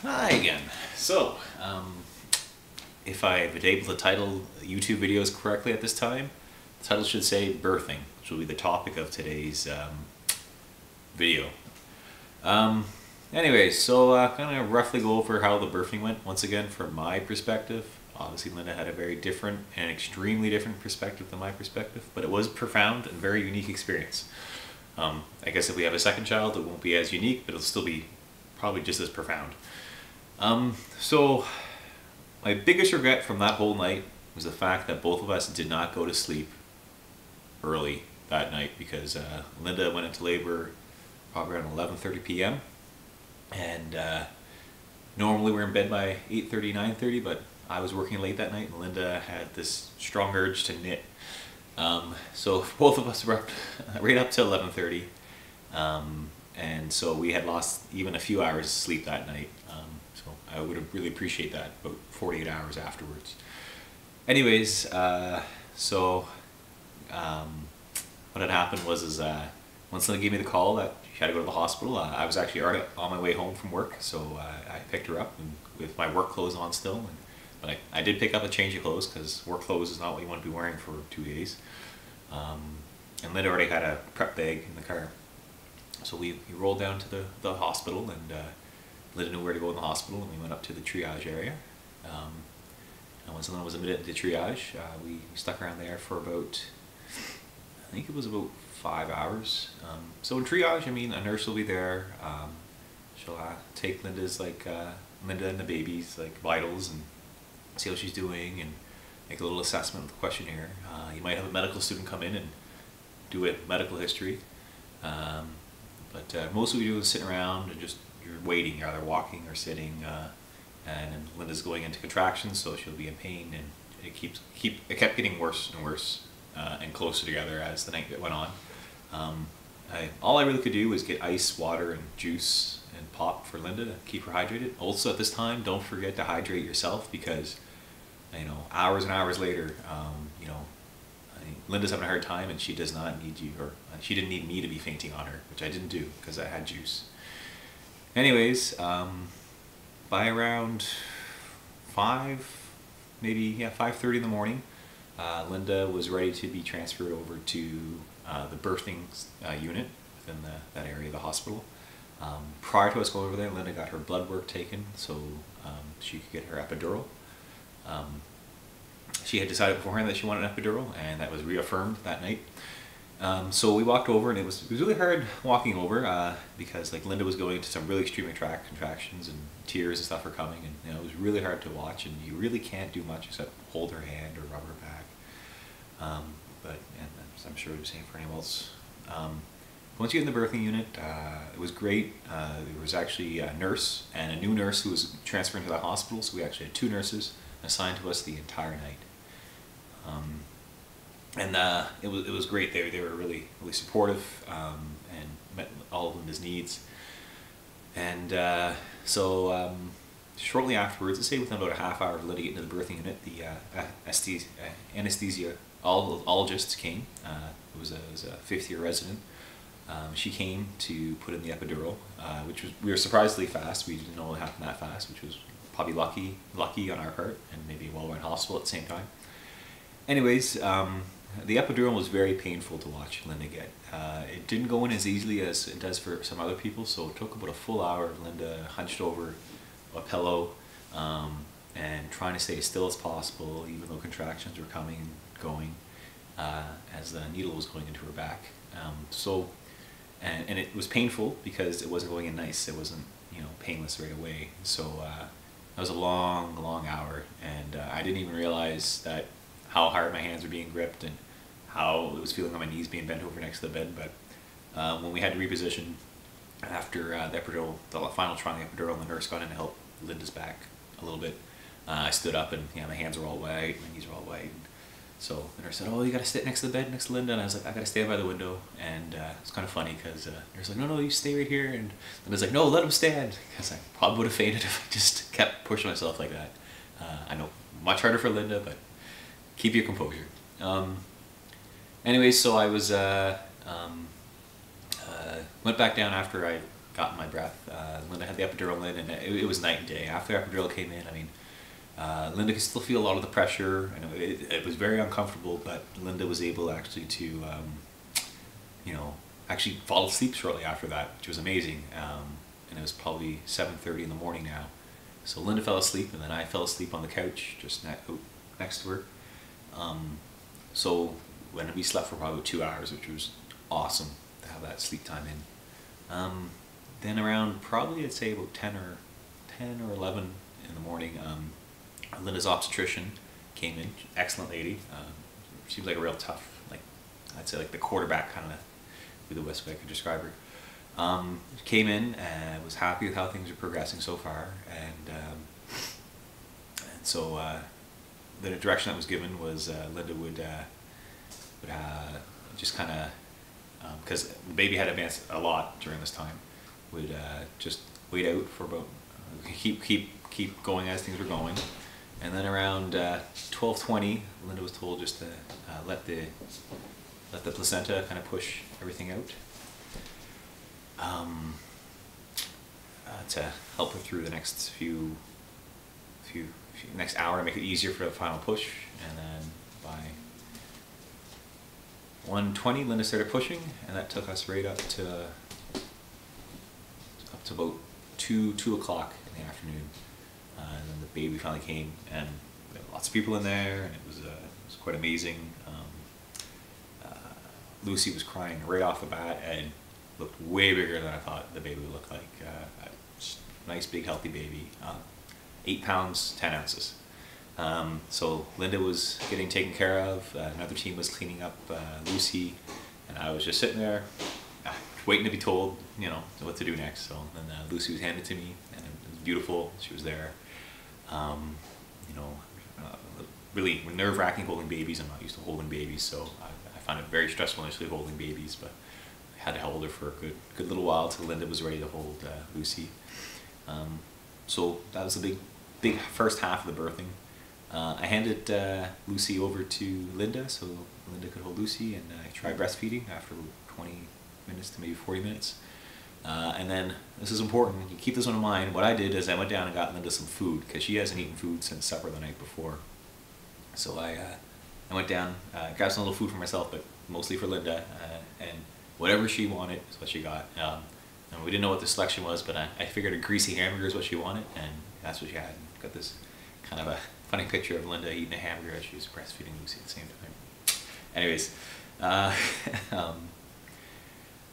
Hi again. So, if I've been able to title YouTube videos correctly at this time, the title should say birthing, which will be the topic of today's video. Anyways, so kind of roughly go over how the birthing went once again from my perspective. Obviously, Linda had a very different and extremely different perspective than my perspective, but it was a profound and very unique experience. I guess if we have a second child, it won't be as unique, but it'll still be probably just as profound. So my biggest regret from that whole night was the fact that both of us did not go to sleep early that night because Linda went into labor probably around 11:30 p.m. and normally we're in bed by 8:30, 9:30, but I was working late that night and Linda had this strong urge to knit. So both of us were up right up to 11:30, and so we had lost even a few hours of sleep that night. So I would really appreciate that, about 48 hours afterwards. Anyways, what had happened was once Linda gave me the call that she had to go to the hospital, I was actually already on my way home from work, so I picked her up and with my work clothes on still. But I did pick up a change of clothes because work clothes is not what you want to be wearing for 2 days. And Linda already had a prep bag in the car. So we rolled down to the hospital, and Linda knew where to go in the hospital, and we went up to the triage area. And once Linda was admitted to triage, we stuck around there for about, I think it was about 5 hours. So in triage, I mean, a nurse will be there. She'll take Linda and the baby's vitals and see how she's doing and make a little assessment with the questionnaire. You might have a medical student come in and do a medical history. But most of what we do is sitting around and just you're waiting. You're either walking or sitting. And Linda's going into contractions, so she'll be in pain, and it kept getting worse and worse and closer together as the night went on. All I really could do was get ice, water, and juice and pop for Linda to keep her hydrated. Also, at this time, don't forget to hydrate yourself because, hours and hours later, Linda's having a hard time, and she does not need you, or she didn't need me to be fainting on her, which I didn't do because I had juice. Anyways, by around 5:30 in the morning, Linda was ready to be transferred over to the birthing unit within that area of the hospital. Prior to us going over there, Linda got her blood work taken so she could get her epidural. She had decided beforehand that she wanted an epidural, and that was reaffirmed that night. So we walked over, and it was really hard walking over because Linda was going into some really extreme contractions, and tears and stuff were coming, and it was really hard to watch, and you really can't do much except hold her hand or rub her back. But I'm sure it was the same for anyone else. Once you get in the birthing unit, it was great. There was actually a nurse and a new nurse who was transferring to the hospital, so we actually had 2 nurses assigned to us the entire night. It was great. They were really supportive and met all of Linda's needs. And shortly afterwards, let's say within about a half hour of Linda getting to the birthing unit, the anesthesiologist came. It was a 5th-year resident. She came to put in the epidural, we were surprisingly fast. We didn't know it happened that fast, which was probably lucky on our part, and maybe while we're in hospital at the same time. Anyways, the epidural was very painful to watch Linda get. It didn't go in as easily as it does for some other people, so it took about a full hour of Linda hunched over a pillow and trying to stay as still as possible, even though contractions were coming and going as the needle was going into her back. And it was painful because it wasn't going in nice. It wasn't painless right away. So that was a long hour, and I didn't even realize how hard my hands were being gripped and how it was feeling on my knees being bent over next to the bed. But when we had to reposition after the final trying the epidural, and the nurse got in to help Linda's back a little bit, I stood up, and my hands were all white, my knees were all white. So the nurse said, "Oh, you got to sit next to the bed next to Linda," and I was like, "I got to stand by the window." And it's kind of funny because the nurse was like, "No, you stay right here," and Linda's like, "No, let him stand," because I probably would have fainted if I just kept pushing myself like that. I know, much harder for Linda, but keep your composure. Anyways, so I was went back down after I gotten my breath. Linda had the epidural in, and it was night and day. After the epidural came in, I mean, Linda could still feel a lot of the pressure. I know it was very uncomfortable, but Linda was able actually to, you know, actually fall asleep shortly after that, which was amazing. And it was probably 7:30 in the morning now. So Linda fell asleep, and then I fell asleep on the couch just next to her. So when we slept for probably 2 hours, which was awesome to have that sleep time in. Then around probably I'd say about 10 or 11 in the morning, Linda's obstetrician came in. Excellent lady. She was like a real tough, like I'd say like the quarterback kind of, be the best way I could describe her. Came in and was happy with how things are progressing so far, and so the direction that was given was Linda would just kind of, because the baby had advanced a lot during this time, would just wait out for about keep going as things were going, and then around 12:20, Linda was told just to let the placenta kind of push everything out. To help her through the next next hour to make it easier for the final push, and then by 1:20 Linda started pushing, and that took us right up to about 2 o'clock in the afternoon, and then the baby finally came, and there were lots of people in there, and it was quite amazing. Lucy was crying right off the bat and looked way bigger than I thought the baby would look like. Nice big healthy baby, 8 pounds 10 ounces. So Linda was getting taken care of, another team was cleaning up Lucy, and I was just sitting there waiting to be told, you know, what to do next. So then Lucy was handed to me, and it was beautiful. She was there. You know, really nerve-wracking holding babies. I'm not used to holding babies, so I found it very stressful initially holding babies, but I had to hold her for a good little while till Linda was ready to hold Lucy. So that was a big first half of the birthing. I handed Lucy over to Linda so Linda could hold Lucy, and I tried breastfeeding after 20 minutes to maybe 40 minutes. And then, this is important, you keep this one in mind, what I did is I went down and got Linda some food, because she hasn't eaten food since supper the night before. So I went down, grabbed some little food for myself, but mostly for Linda, and whatever she wanted is what she got. And we didn't know what the selection was, but I figured a greasy hamburger is what she wanted, and that's what she had. Got this kind of a funny picture of Linda eating a hamburger as she was breastfeeding Lucy at the same time. Anyways,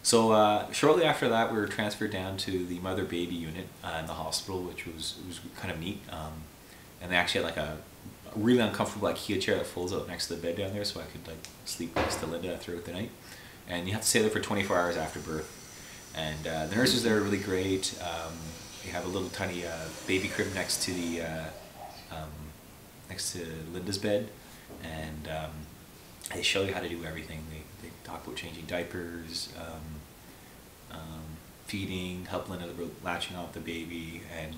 so shortly after that, we were transferred down to the mother-baby unit in the hospital, which was kind of neat. And they actually had like a really uncomfortable IKEA chair that folds out next to the bed down there, so I could like sleep next to Linda throughout the night. And you have to stay there for 24 hours after birth. And the nurses there are really great. You have a little tiny baby crib next to the next to Linda's bed, and they show you how to do everything. They talk about changing diapers, feeding, help Linda about latching off the baby, and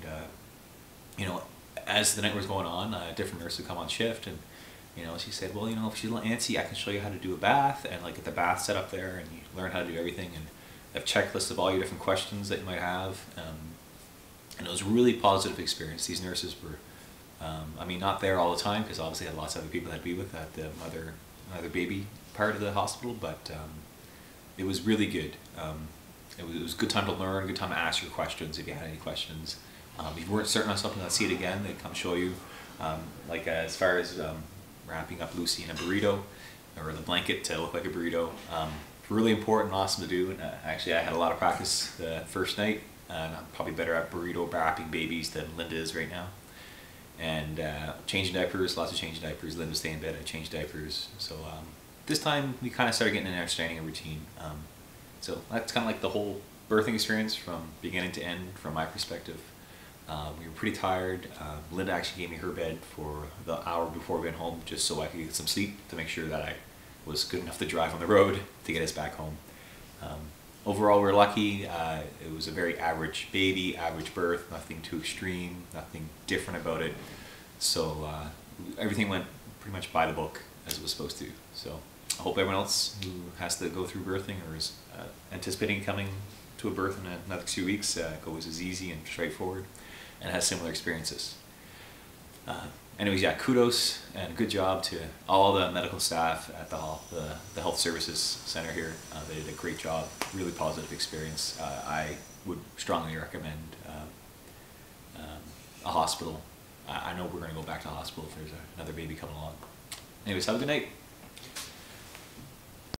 you know, as the night was going on, a different nurse would come on shift, and you know, she said, well, you know, if she's a little antsy, I can show you how to do a bath, and like get the bath set up there, and you learn how to do everything, and have checklists of all your different questions that you might have. And it was a really positive experience. These nurses were, I mean, not there all the time, because obviously I had lots of other people that I'd be with at the mother-baby part of the hospital, but it was really good. It was a good time to learn, a good time to ask your questions if you had any questions. If you weren't certain on something, let's see it again, they'd come show you. Like as far as wrapping up Lucy in a burrito, or the blanket to look like a burrito. Really important, awesome to do, and actually I had a lot of practice the first night, and I'm probably better at burrito wrapping babies than Linda is right now. And changing diapers, lots of changing diapers. Linda stay in bed, I changed diapers. So this time we kind of started getting an understanding of routine. So that's kind of like the whole birthing experience from beginning to end from my perspective. We were pretty tired. Linda actually gave me her bed for the hour before we went home, just so I could get some sleep to make sure that I was good enough to drive on the road to get us back home. Overall, we're lucky. It was a very average baby, average birth, nothing too extreme, nothing different about it. So everything went pretty much by the book as it was supposed to. So I hope everyone else who has to go through birthing or is anticipating coming to a birth in another 2 weeks goes as easy and straightforward and has similar experiences. Anyways, yeah, kudos and good job to all the medical staff at the Health Services Center here. They did a great job, really positive experience. I would strongly recommend a hospital. I know we're going to go back to hospital if there's another baby coming along. Anyways, have a good night.